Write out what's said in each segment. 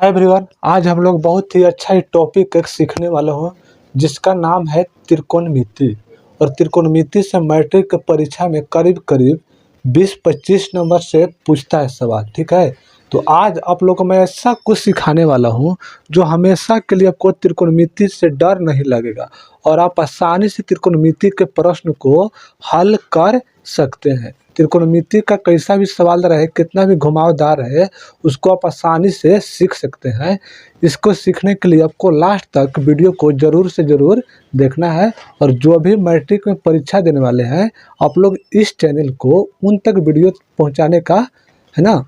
Hi everyone, आज हम लोग बहुत ही अच्छा टॉपिक एक सीखने वाले हो जिसका नाम है त्रिकोणमिति। और त्रिकोणमिति से मैट्रिक की परीक्षा में करीब करीब 20-25 नंबर से पूछता है सवाल। ठीक है, तो आज आप लोगों को मैं ऐसा कुछ सिखाने वाला हूँ जो हमेशा के लिए आपको त्रिकोणमिति से डर नहीं लगेगा और आप आसानी से त्रिकोणमिति के प्रश्न को हल कर सकते हैं। त्रिकोणमिति का कैसा भी सवाल रहे, कितना भी घुमावदार रहे, उसको आप आसानी से सीख सकते हैं। इसको सीखने के लिए आपको लास्ट तक वीडियो को ज़रूर से ज़रूर देखना है। और जो भी मैट्रिक में परीक्षा देने वाले हैं, आप लोग इस चैनल को उन तक वीडियो पहुंचाने का है ना,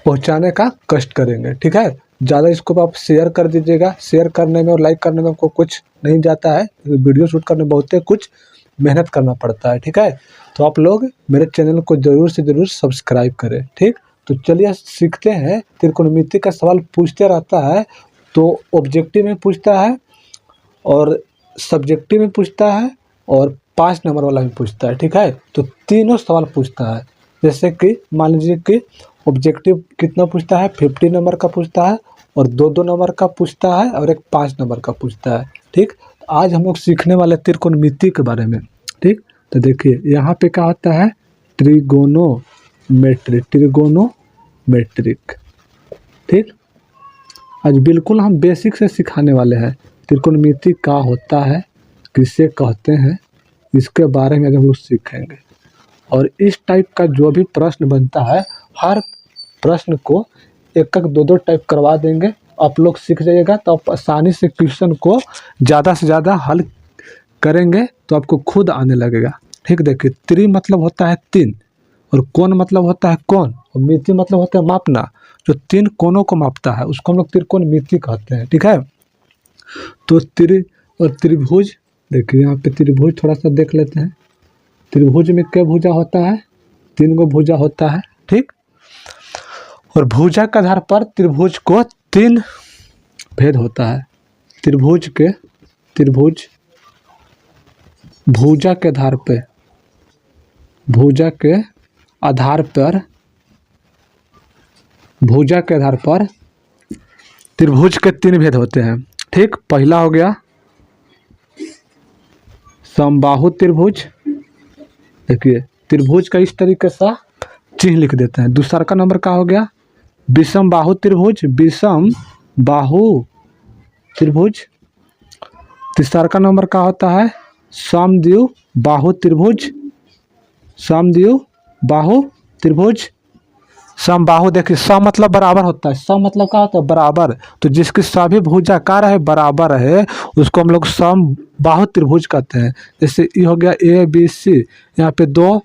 पहुंचाने का कष्ट करेंगे। ठीक है, ज़्यादा इसको आप शेयर कर दीजिएगा। शेयर करने में और लाइक करने में आपको कुछ नहीं जाता है, वीडियो शूट करने में बहुत कुछ मेहनत करना पड़ता है। ठीक है, तो आप लोग मेरे चैनल को ज़रूर से ज़रूर सब्सक्राइब करें। ठीक, तो चलिए सीखते हैं। त्रिकोणमिति का सवाल पूछते रहता है, तो ऑब्जेक्टिव में पूछता है और सब्जेक्टिव में पूछता है और 5 नंबर वाला भी पूछता है। ठीक है, तो तीनों सवाल पूछता है। जैसे कि मान लीजिए कि ऑब्जेक्टिव कितना पूछता है, 50 नंबर का पूछता है और 2-2 नंबर का पूछता है और एक 5 नंबर का पूछता है। ठीक, आज हम लोग सीखने वाले त्रिकोणमिति के बारे में। ठीक, तो देखिए यहाँ पे क्या होता है, त्रिगोनोमेट्रिक। त्रिगोनोमेट्रिक, ठीक, आज बिल्कुल हम बेसिक से सिखाने वाले हैं। त्रिकोणमिति क्या होता है, किसे कहते हैं, इसके बारे में हम लोग सीखेंगे। और इस टाइप का जो भी प्रश्न बनता है, हर प्रश्न को एक 2-2 टाइप करवा देंगे। आप लोग सीख जाइएगा तो आप आसानी से क्वेश्चन को ज़्यादा से ज़्यादा हल करेंगे तो आपको खुद आने लगेगा। ठीक, देखिए त्रि मतलब होता है 3 और कोण मतलब होता है कोण और मिति मतलब होता है मापना। जो 3 कोणों को मापता है उसको हम लोग त्रिकोणमिति कहते हैं। ठीक है, तो त्रि और त्रिभुज, देखिए यहाँ पे त्रिभुज थोड़ा सा देख लेते हैं। त्रिभुज में क्या भुजा होता है, 3 गो भुजा होता है। ठीक, और भुजा के आधार पर त्रिभुज को 3 भेद होता है। त्रिभुज भुजा के आधार पे, भुजा के आधार पर त्रिभुज के 3 भेद होते हैं। ठीक, पहला हो गया समबाहु त्रिभुज। देखिए त्रिभुज का इस तरीके से चिन्ह लिख देते हैं। दूसरा का नंबर का हो गया विषम बाहु त्रिभुज, विषम बाहु त्रिभुज। तीसरा का नंबर का होता है समद्विबाहु बाहु त्रिभुज, समद्विबाहु बाहु त्रिभुज। समबाहु, देखिए सम मतलब बराबर होता है। सम मतलब क्या होता है, बराबर। तो जिसकी सभी भुजाकार है, बराबर है, उसको हम लोग समबाहु त्रिभुज कहते हैं। जैसे ये हो गया ABC, यहाँ पे 2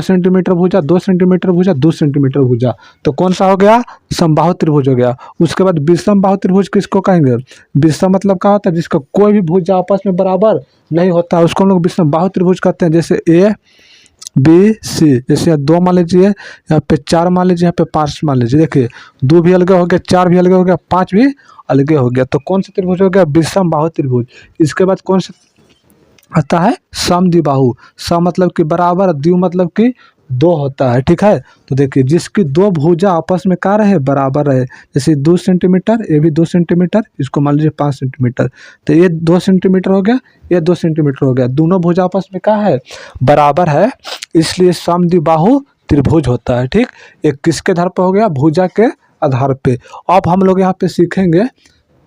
सेंटीमीटर भुजा, 2 सेंटीमीटर भुजा, 2 सेंटीमीटर भुजा, तो कौन सा हो गया, समबाहु त्रिभुज हो गया। उसके बाद विषम बाहु त्रिभुज किसको कहेंगे, विषम मतलब क्या होता है, जिसका कोई भी भुजा आपस में बराबर नहीं होता है, उसको हम लोग विषम बाहु त्रिभुज कहते हैं। जैसे ABC, जैसे 2 मान लीजिए, यहाँ पे 4 मान लीजिए, यहाँ पे 5 मान लीजिए। देखिए 2 भी अलग हो गया, 4 भी अलग हो गया, 5 भी अलग हो गया, तो कौन सा त्रिभुज हो गया, विषम बाहु त्रिभुज। इसके बाद कौन सा आता है, समद्विबाहु। सम मतलब कि बराबर, द्वि मतलब कि 2 होता है। ठीक है, तो देखिए जिसकी 2 भुजा आपस में क्या रहे, बराबर रहे। जैसे 2 सेंटीमीटर, ये भी 2 सेंटीमीटर, इसको मान लीजिए 5 सेंटीमीटर, तो ये 2 सेंटीमीटर हो गया, ये 2 सेंटीमीटर हो गया। दोनों भुजा आपस में क्या है, बराबर है, इसलिए समद्विबाहु त्रिभुज होता है। ठीक, एक किसके आधार पर हो गया, भुजा के आधार पे। अब हम लोग यहाँ पे सीखेंगे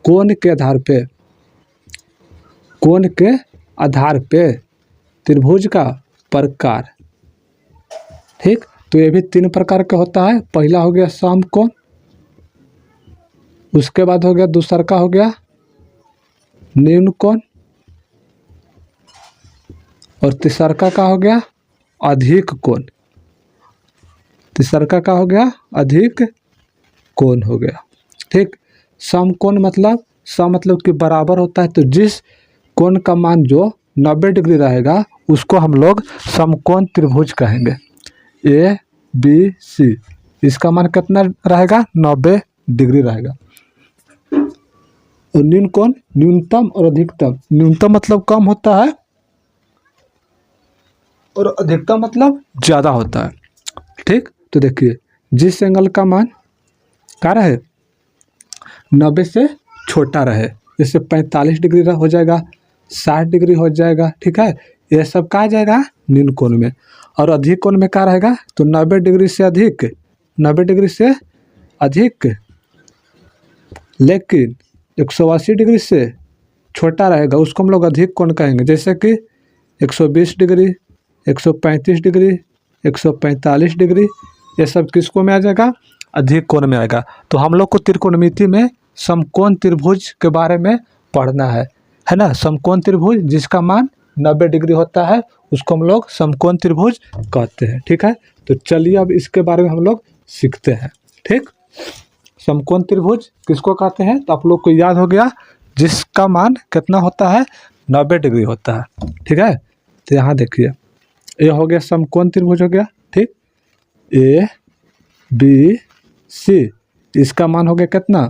कोण के आधार पे, कोण के आधार पे त्रिभुज का प्रकार। ठीक, तो ये भी 3 प्रकार का होता है। पहला हो गया समकोण, उसके बाद हो गया दूसरा का हो गया न्यून कोण और तीसरा का हो गया अधिक कोण। तीसरा का हो गया अधिक कोण हो गया। ठीक, समकोण मतलब, सम मतलब कि बराबर होता है, तो जिस कोण का मान जो 90 डिग्री रहेगा उसको हम लोग समकोण त्रिभुज कहेंगे। ABC, इसका मान कितना रहेगा, 90 डिग्री रहेगा। और न्यून कोण, न्यूनतम और अधिकतम। न्यूनतम मतलब कम होता है और अधिकतम मतलब ज़्यादा होता है। ठीक, तो देखिए जिस एंगल का मान क्या रहे, 90 से छोटा रहे। जैसे 45 डिग्री हो जाएगा, 60 डिग्री हो जाएगा, ठीक है। ये सब कहा जाएगा निम्न कोण में। और अधिक कोण में क्या रहेगा, तो 90 डिग्री से अधिक, 90 डिग्री से अधिक लेकिन 180 डिग्री से छोटा रहेगा, उसको हम लोग अधिक कोण कहेंगे। जैसे कि 120 डिग्री, 135 डिग्री, 145 डिग्री, ये सब किसको में आ जाएगा, अधिक कोण में आएगा। तो हम लोग को त्रिकोणमिति में समकोण त्रिभुज के बारे में पढ़ना है ना। समकोण त्रिभुज जिसका मान 90 डिग्री होता है उसको हम लोग समकोण त्रिभुज कहते हैं, ठीक है। तो चलिए अब इसके बारे में हम लोग सीखते हैं, ठीक। समकोण त्रिभुज किसको कहते हैं, तो आप लोग को याद हो गया, जिसका मान कितना होता है, 90 डिग्री होता है, ठीक है। तो यहाँ देखिए, ये हो गया समकोण त्रिभुज हो गया, ठीक। ए बी सी, इसका मान हो गया कितना,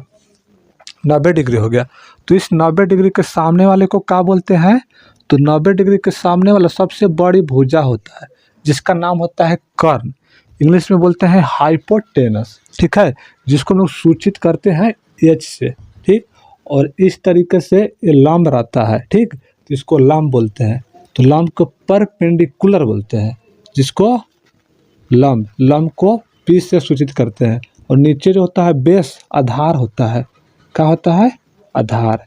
90 डिग्री हो गया। तो इस 90 डिग्री के सामने वाले को क्या बोलते हैं, तो 90 डिग्री के सामने वाला सबसे बड़ी भुजा होता है जिसका नाम होता है कर्ण। इंग्लिश में बोलते हैं हाइपोटेनस, ठीक है, जिसको लोग सूचित करते हैं एच से, ठीक। और इस तरीके से ये लंब रहता है, ठीक, तो इसको लंब बोलते हैं। तो लंब को परपेंडिकुलर बोलते हैं, जिसको लंब को पी से सूचित करते हैं। और नीचे जो होता है बेस, आधार होता है, क्या होता है, आधार,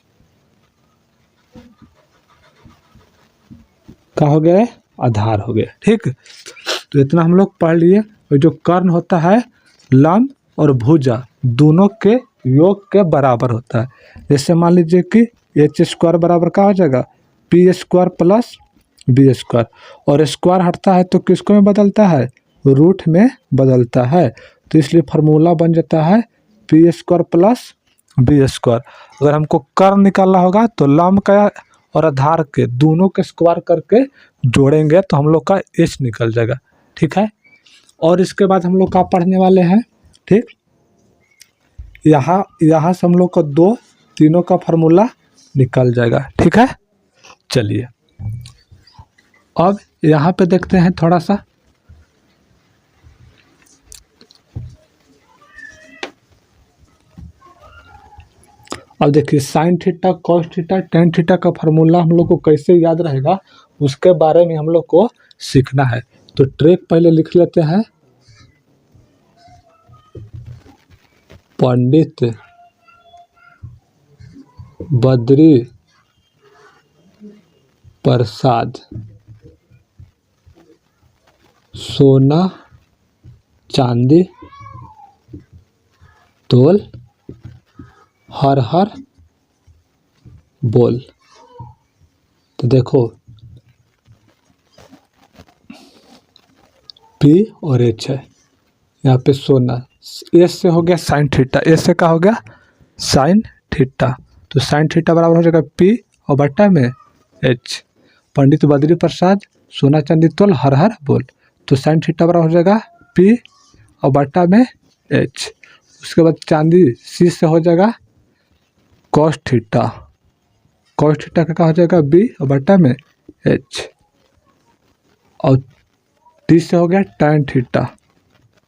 क्या हो गया, आधार हो गया, ठीक। तो इतना हम लोग पढ़ लिए। और जो कर्ण होता है, लंब और भुजा दोनों के योग के बराबर होता है। जैसे मान लीजिए कि एच स्क्वायर बराबर क्या हो जाएगा, p square plus b square. और स्क्वायर हटता है तो किसको में बदलता है, रूट में बदलता है। तो इसलिए फार्मूला बन जाता है p square plus b square. अगर हमको कर्ण निकालना होगा तो लंब का और आधार के दोनों के स्क्वायर करके जोड़ेंगे तो हम लोग का एच निकल जाएगा, ठीक है। और इसके बाद हम लोग क्या पढ़ने वाले हैं, ठीक। यहाँ से हम लोग का तीनों का फार्मूला निकल जाएगा, ठीक है। चलिए अब यहाँ पे देखते हैं थोड़ा सा, अब देखिए sine theta, cos theta, tan theta का फार्मूला हम लोग को कैसे याद रहेगा उसके बारे में हम लोग को सीखना है। तो ट्रिक पहले लिख लेते हैं, पंडित बद्री प्रसाद सोना चांदी तोल हर हर बोल। तो देखो पी और एच है, यहाँ पे सोना, एस से हो गया साइन थीटा, एस से क्या हो गया, साइन थीटा। तो साइन थीटा बराबर हो जाएगा पी और बट्टा में एच। पंडित बद्री प्रसाद सोना चांदी तोल हर हर बोल। तो साइन थीटा बराबर हो जाएगा पी और बट्टा में एच। उसके बाद चांदी सी से हो जाएगा कॉस थीटा, कॉस थीटा का क्या हो जाएगा बी और बट्टा में एच। और टी से हो गया टैन थीटा,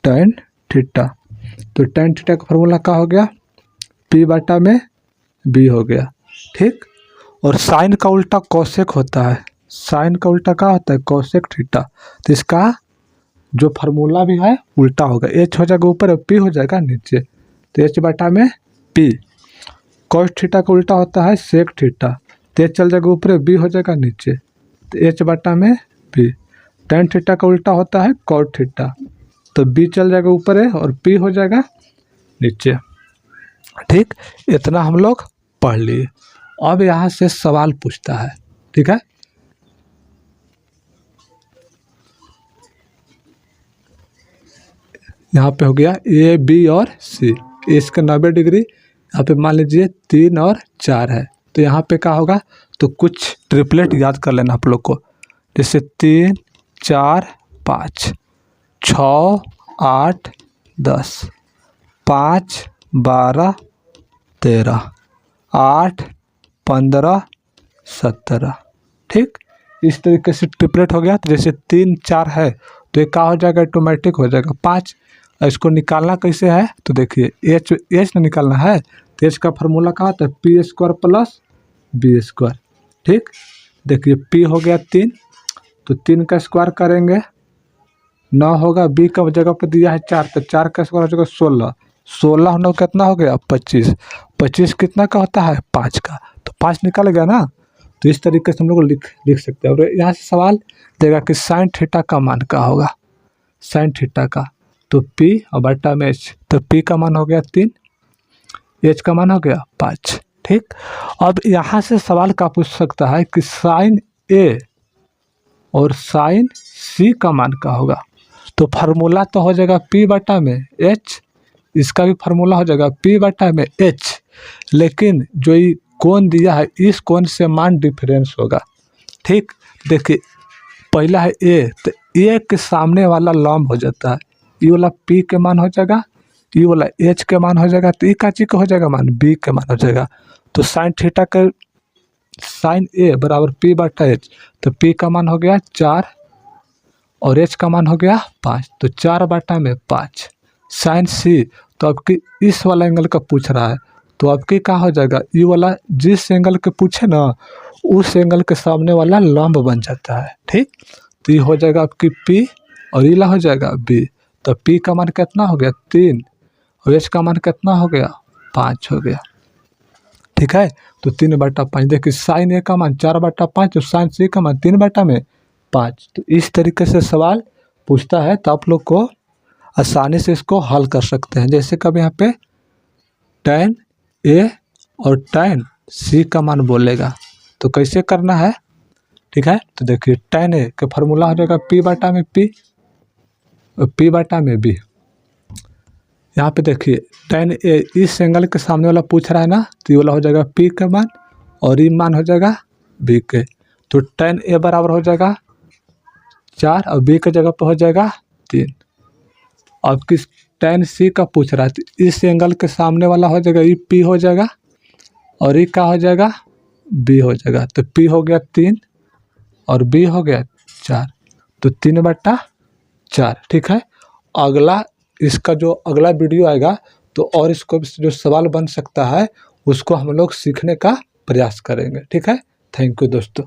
टैन थीटा। तो टैन थीटा का फॉर्मूला क्या हो गया, पी बटा में बी हो गया, ठीक। और साइन का उल्टा कोसेक होता है, साइन का उल्टा क्या होता है, कोसेक थीटा। तो इसका जो फार्मूला भी है उल्टा होगा, एच हो जाएगा ऊपर और पी हो जाएगा नीचे। तो एच बटा में पी। कॉस थीटा का उल्टा होता है सेक थीटा, तो एच चल जाएगा ऊपर, बी हो जाएगा नीचे, तो एच बटा में पी। टेन थीटा का उल्टा होता है कॉट थीटा, तो बी चल जाएगा ऊपर है और पी हो जाएगा नीचे, ठीक। इतना हम लोग पढ़ लिए। अब यहाँ से सवाल पूछता है, ठीक है। यहाँ पे हो गया ए बी और सी, इसका 90 डिग्री, यहाँ पे मान लीजिए 3 और 4 है। तो यहाँ पे क्या होगा, तो कुछ ट्रिपलेट याद कर लेना आप लोग को, जैसे 3 4 5, 6 8 10, 5 12 13, 8 15 17, ठीक। इस तरीके से ट्रिपलेट हो गया। तो जैसे 3 4 है तो ये क्या हो जाएगा, ऑटोमेटिक हो जाएगा 5, इसको निकालना कैसे है तो देखिए एच ना निकालना है तो एच का फार्मूला क्या होता है p square plus b square. ठीक, देखिए पी हो गया 3 तो 3 का स्क्वायर करेंगे 9 होगा, बी का जगह पर दिया है 4 तो 4 का स्क्वायर हो जाएगा 16, 16 9 कितना हो गया 25, 25 कितना का होता है 5 का, तो 5 निकल गया ना। तो इस तरीके से हम लोग लिख सकते हैं। और यहाँ से सवाल देगा कि साइन थीटा का मान क्या होगा, साइन थीटा का तो पी और बटा में एच, तो पी का मान हो गया 3, एच का मान हो गया 5। ठीक, अब यहाँ से सवाल क्या पूछ सकता है कि साइन ए और साइन सी का मान क्या होगा, तो फार्मूला तो हो जाएगा पी बटा में एच, इसका भी फार्मूला हो जाएगा पी बटा में एच, लेकिन जो ये कोण दिया है इस कोण से मान डिफरेंस होगा। ठीक, देखिए पहला है ए, तो ए के सामने वाला लंब हो जाता है, ये वाला पी के मान हो जाएगा, ये वाला एच के मान हो जाएगा, तो ये का चीज हो जाएगा मान बी के मान हो जाएगा। तो साइन थीटा के साइन ए बराबर पी बटा एच, तो पी का मान हो गया 4 और एच का मान हो गया 5, तो 4 बटा में 5। साइन सी तो आपकी इस वाला एंगल का पूछ रहा है, तो आपकी क्या हो जाएगा ये वाला जिस एंगल के पूछे ना उस एंगल के सामने वाला लंब बन जाता है। ठीक, तो ये हो जाएगा आपकी पी और ये हो जाएगा बी, तो पी का मान कितना हो गया 3 और एच का मान कितना हो गया 5 हो गया। ठीक है, तो 3 बटा 5, देखिए साइन ए का मान 4 बटा 5 और साइन सी का मान 3 बटा में 5। तो इस तरीके से सवाल पूछता है, तो आप लोग को आसानी से इसको हल कर सकते हैं। जैसे कब यहाँ पे tan ए और tan सी का मान बोलेगा तो कैसे करना है। ठीक है, तो देखिए tan ए का फार्मूला हो जाएगा पी बटा में पी और पी बटा में बी। यहाँ पे देखिए tan ए इस एंगल के सामने वाला पूछ रहा है ना, तो ये वाला हो जाएगा पी का मान और ये मान हो जाएगा बी के, तो tan ए बराबर हो जाएगा 4 और बी के जगह पर हो जाएगा 3। अब किस tan सी का पूछ रहा है, तो इस एंगल के सामने वाला हो जाएगा ये पी हो जाएगा और ये क्या हो जाएगा बी हो जाएगा, तो पी हो गया 3 और बी हो गया 4, तो 3 बटा 4। ठीक है, अगला इसका जो अगला वीडियो आएगा तो और इसको जो सवाल बन सकता है उसको हम लोग सीखने का प्रयास करेंगे। ठीक है, थैंक यू दोस्तों।